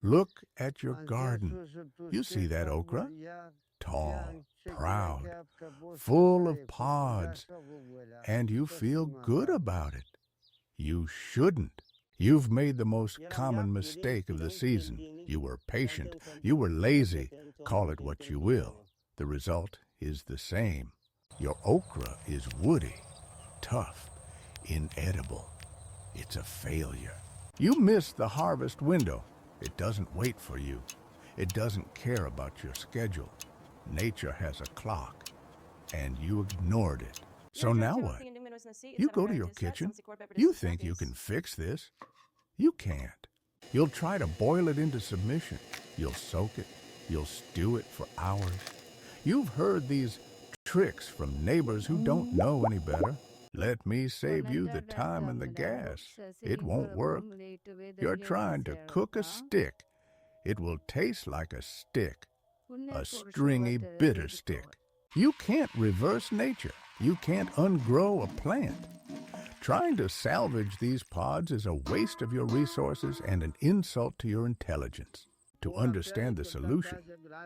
Look at your garden. You see that okra? Tall, proud, full of pods, and you feel good about it. You shouldn't. You've made the most common mistake of the season. You were patient. You were lazy. Call it what you will. The result is the same. Your okra is woody, tough, inedible. It's a failure. You missed the harvest window. It doesn't wait for you. It doesn't care about your schedule. Nature has a clock, and you ignored it. So now what? You go to your kitchen. You think you can fix this. You can't. You'll try to boil it into submission. You'll soak it. You'll stew it for hours. You've heard these tricks from neighbors who don't know any better. Let me save you the time and the gas. It won't work. You're trying to cook a stick. It will taste like a stick, a stringy, bitter stick. You can't reverse nature. You can't ungrow a plant. Trying to salvage these pods is a waste of your resources and an insult to your intelligence. To understand the solution,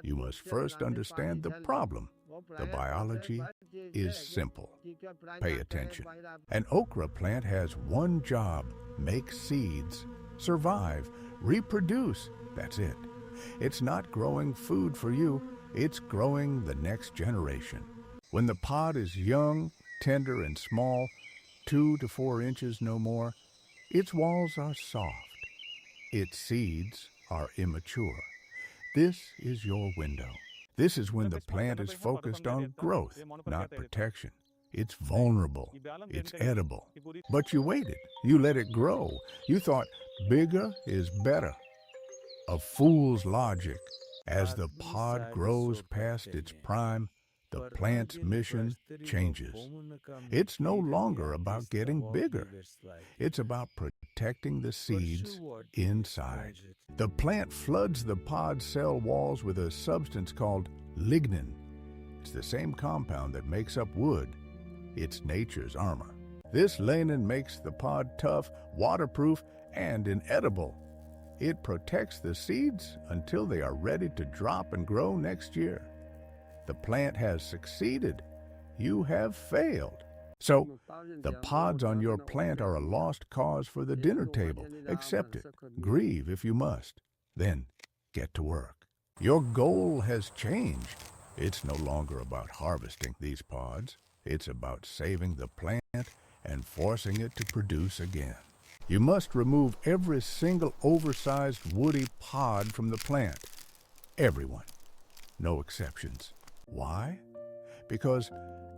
you must first understand the problem. The biology is simple. Pay attention. An okra plant has one job: make seeds, survive, reproduce. That's it. It's not growing food for you, it's growing the next generation. When the pod is young, tender, and small, 2 to 4 inches no more, its walls are soft. Its seeds are immature. This is your window. This is when the plant is focused on growth, not protection. It's vulnerable. It's edible. But you waited. You let it grow. You thought bigger is better. A fool's logic. As the pod grows past its prime, the plant's mission changes. It's no longer about getting bigger. It's about protecting the seeds inside. The plant floods the pod cell walls with a substance called lignin. It's the same compound that makes up wood. It's nature's armor. This lignin makes the pod tough, waterproof, and inedible. It protects the seeds until they are ready to drop and grow next year. The plant has succeeded. You have failed. So, the pods on your plant are a lost cause for the dinner table. Accept it. Grieve if you must. Then, get to work. Your goal has changed. It's no longer about harvesting these pods. It's about saving the plant and forcing it to produce again. You must remove every single oversized woody pod from the plant. Everyone. No exceptions. Why? Because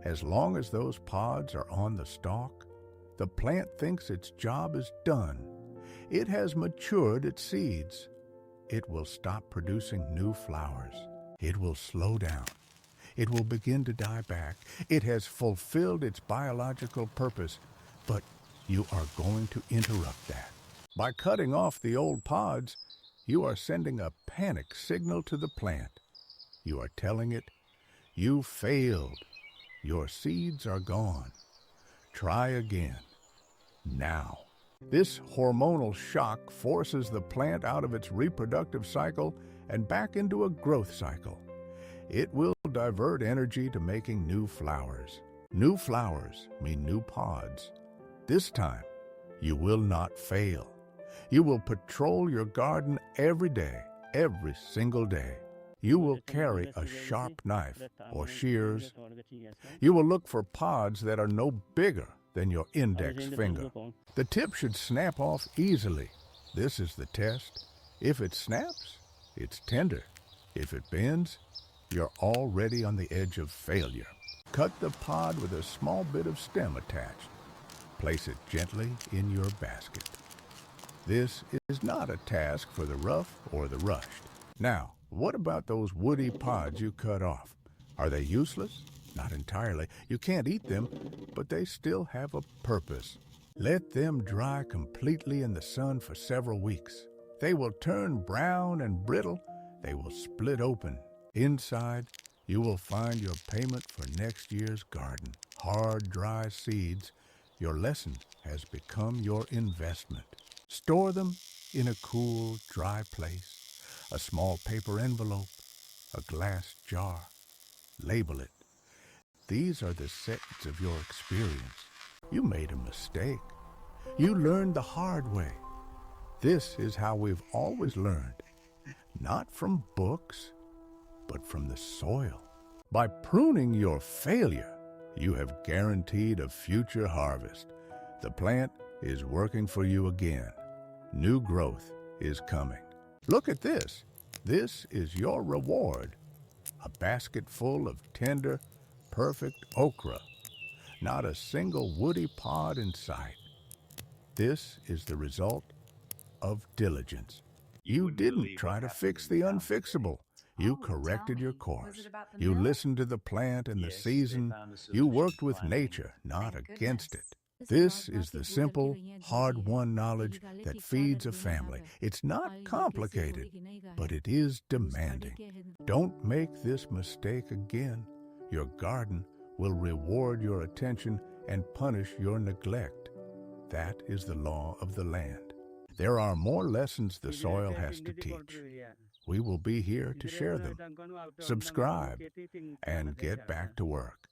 as long as those pods are on the stalk, the plant thinks its job is done. It has matured its seeds. It will stop producing new flowers. It will slow down. It will begin to die back. It has fulfilled its biological purpose, but you are going to interrupt that. By cutting off the old pods, you are sending a panic signal to the plant. You are telling it, you failed. Your seeds are gone. Try again. Now. This hormonal shock forces the plant out of its reproductive cycle and back into a growth cycle. It will divert energy to making new flowers. New flowers mean new pods. This time, you will not fail. You will patrol your garden every day, every single day. You will carry a sharp knife or shears. You will look for pods that are no bigger than your index finger. The tip should snap off easily. This is the test. If it snaps, it's tender. If it bends, you're already on the edge of failure. Cut the pod with a small bit of stem attached. Place it gently in your basket. This is not a task for the rough or the rushed. Now, what about those woody pods you cut off? Are they useless? Not entirely. You can't eat them, but they still have a purpose. Let them dry completely in the sun for several weeks. They will turn brown and brittle. They will split open. Inside, you will find your payment for next year's garden. Hard, dry seeds. Your lesson has become your investment. Store them in a cool, dry place. a small paper envelope, a glass jar. Label it. These are the seeds of your experience. You made a mistake. You learned the hard way. This is how we've always learned, not from books, but from the soil. By pruning your failure, you have guaranteed a future harvest. The plant is working for you again. New growth is coming. Look at this. This is your reward. A basket full of tender, perfect okra. Not a single woody pod in sight. This is the result of diligence. You didn't try to fix the unfixable. You corrected your course. You listened to the plant and the season. You worked with nature, not against it. This is the simple, hard-won knowledge that feeds a family. It's not complicated, but it is demanding. Don't make this mistake again. Your garden will reward your attention and punish your neglect. That is the law of the land. There are more lessons the soil has to teach. We will be here to share them. Subscribe and get back to work.